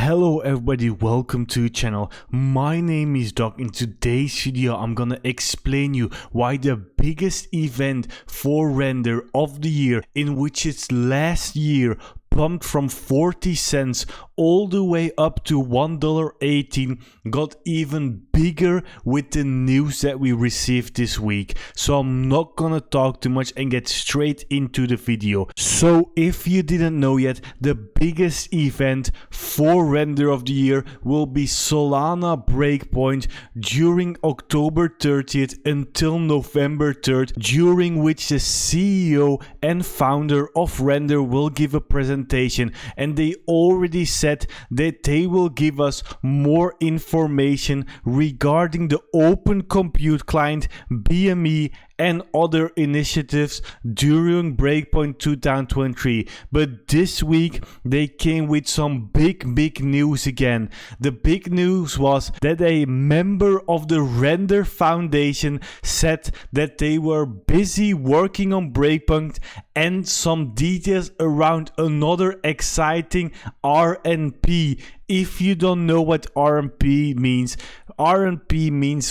Hello everybody, welcome to the channel. My name is Doc. In today's video I'm gonna explain you why the biggest event for Render of the year, in which its last year pumped from 40 cents all the way up to $1.18, got even bigger with the news that we received this week. So I'm not gonna talk too much and get straight into the video. So if you didn't know yet, the biggest event for Render of the year will be Solana Breakpoint during October 30th until November 3rd, during which the CEO and founder of Render will give a presentation, and they already said that they will give us more information regarding the Open Compute Client, BME, and other initiatives during Breakpoint 2023. But this week they came with some big news again. The big news was that a member of the Render Foundation said that they were busy working on Breakpoint and some details around another exciting RNP. If you don't know what RNP means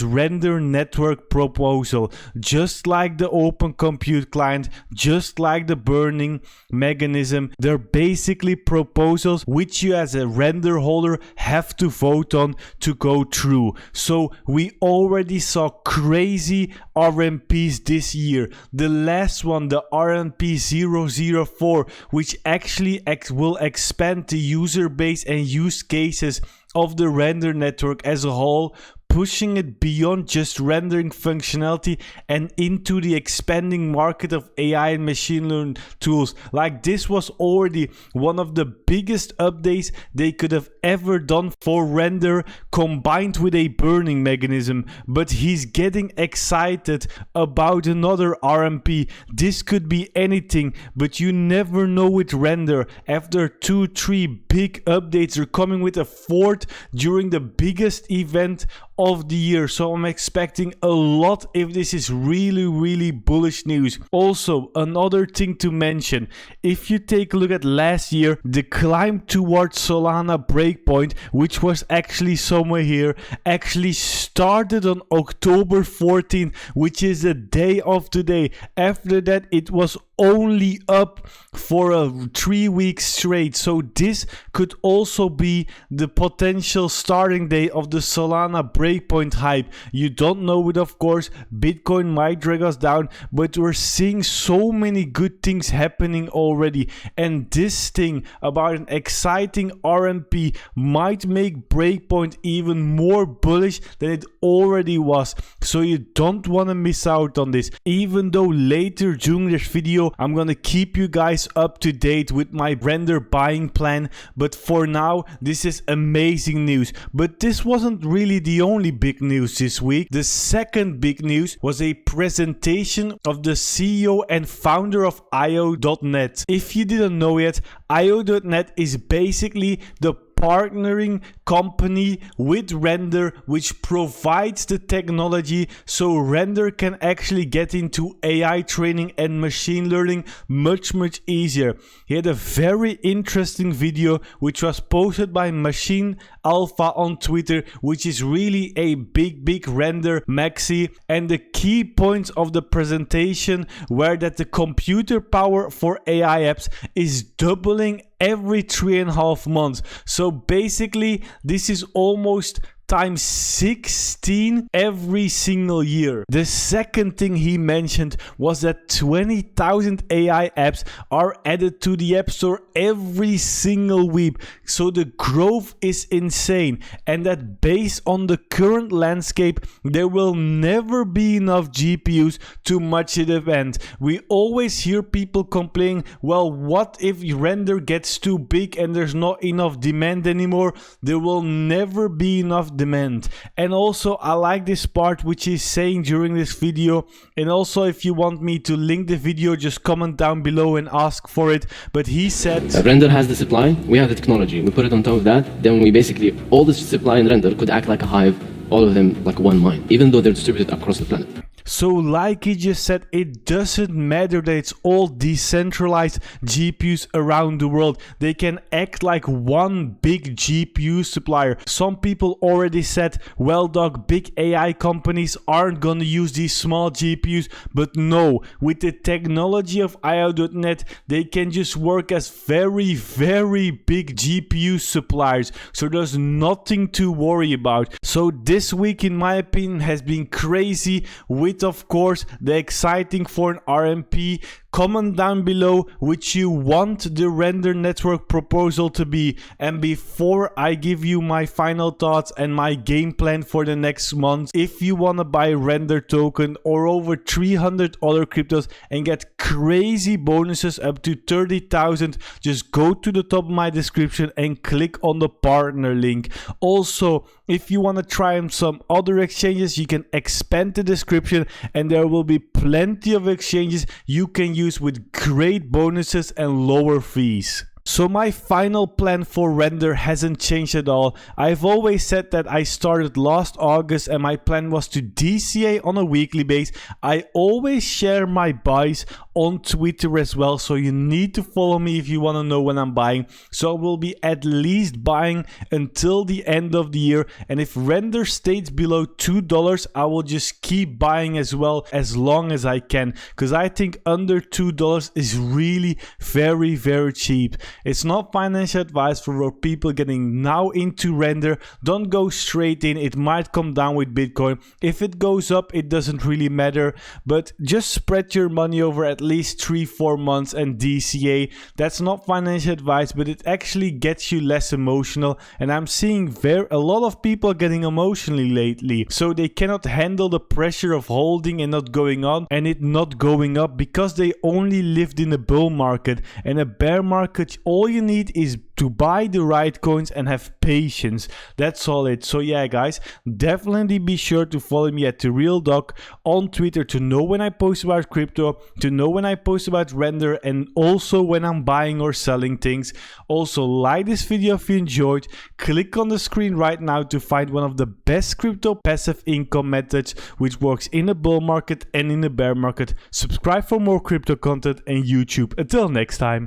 Render Network Proposal. Just like the Open Compute Client, just like the burning mechanism, they're basically proposals which you as a Render holder have to vote on to go through. So we already saw crazy RNPs this year. The last one, the RNP 004, which actually will expand the user base and use cases of the Render network as a whole, pushing it beyond just rendering functionality and into the expanding market of AI and machine learning tools. Like, this was already one of the biggest updates they could have ever done for Render, combined with a burning mechanism. But he's getting excited about another RMP. This could be anything, but you never know with Render. After 2-3 big updates, they're coming with a fourth during the biggest event of the year. So I'm expecting a lot if this is really bullish news. Also, another thing to mention, if you take a look at last year, the climb towards Solana Breakpoint, which was actually somewhere here, actually started on October 14th, which is the day of today. After that, it was only up for a 3 weeks straight. So this could also be the potential starting day of the Solana Breakpoint hype. You don't know it, of course. Bitcoin might drag us down, but we're seeing so many good things happening already, and this thing about an exciting RMP might make Breakpoint even more bullish than it already was. So you don't want to miss out on this. Even though later during this video I'm gonna keep you guys up to date with my Render buying plan, but for now this is amazing news. But this wasn't really the only big news this week. The second big news was a presentation of the CEO and founder of IO.net. If you didn't know yet, IO.net is basically the partnering company with Render, which provides the technology so Render can actually get into AI training and machine learning much easier. He had a very interesting video which was posted by Machine Alpha on Twitter, which is really a big Render maxi, and the key points of the presentation were that the computer power for AI apps is doubling every 3.5 months. So basically this is almost times 16 every single year. The second thing he mentioned was that 20,000 AI apps are added to the App Store every single week. So the growth is insane, and that based on the current landscape, there will never be enough GPUs to match the event. We always hear people complaining, well, what if Render gets too big and there's not enough demand anymore? There will never be enough demand. And also, I like this part which he's saying during this video, and also if you want me to link the video, just comment down below and ask for it. But he said, Render has the supply, we have the technology, we put it on top of that, then we basically, all the supply in Render could act like a hive, all of them like one mine, even though they're distributed across the planet. So like he just said, it doesn't matter that it's all decentralized GPUs around the world. They can act like one big GPU supplier. Some people already said, well dog, big AI companies aren't gonna use these small GPUs, but no, with the technology of IO.net, they can just work as very, very big GPU suppliers. So there's nothing to worry about. So this week, in my opinion, has been crazy with, of course, the exciting foreign RMP. Comment down below which you want the Render network proposal to be. And before I give you my final thoughts and my game plan for the next month, if you want to buy Render token or over 300 other cryptos and get crazy bonuses up to 30,000, just go to the top of my description and click on the partner link. Also, if you want to try on some other exchanges, you can expand the description and there will be plenty of exchanges you can use with great bonuses and lower fees. So my final plan for Render hasn't changed at all. I've always said that I started last August and my plan was to DCA on a weekly basis. I always share my buys on Twitter as well, so you need to follow me if you want to know when I'm buying. So I will be at least buying until the end of the year, and if Render stays below $2, I will just keep buying as well as long as I can, because I think under $2 is really very, very cheap. It's not financial advice for people getting now into Render. Don't go straight in. It might come down with Bitcoin. If it goes up, it doesn't really matter, but just spread your money over at least 3-4 months and DCA. That's not financial advice, but it actually gets you less emotional, and I'm seeing a lot of people getting emotionally lately, so they cannot handle the pressure of holding and not going on and it not going up because they only lived in a bull market. And a bear market, all you need is to buy the right coins and have patience. That's all it. So yeah guys, definitely be sure to follow me at TheRealDoc on Twitter to know when I post about crypto, to know when I post about Render, and also when I'm buying or selling things. Also, like this video if you enjoyed. Click on the screen right now to find one of the best crypto passive income methods which works in a bull market and in a bear market. Subscribe for more crypto content and YouTube. Until next time.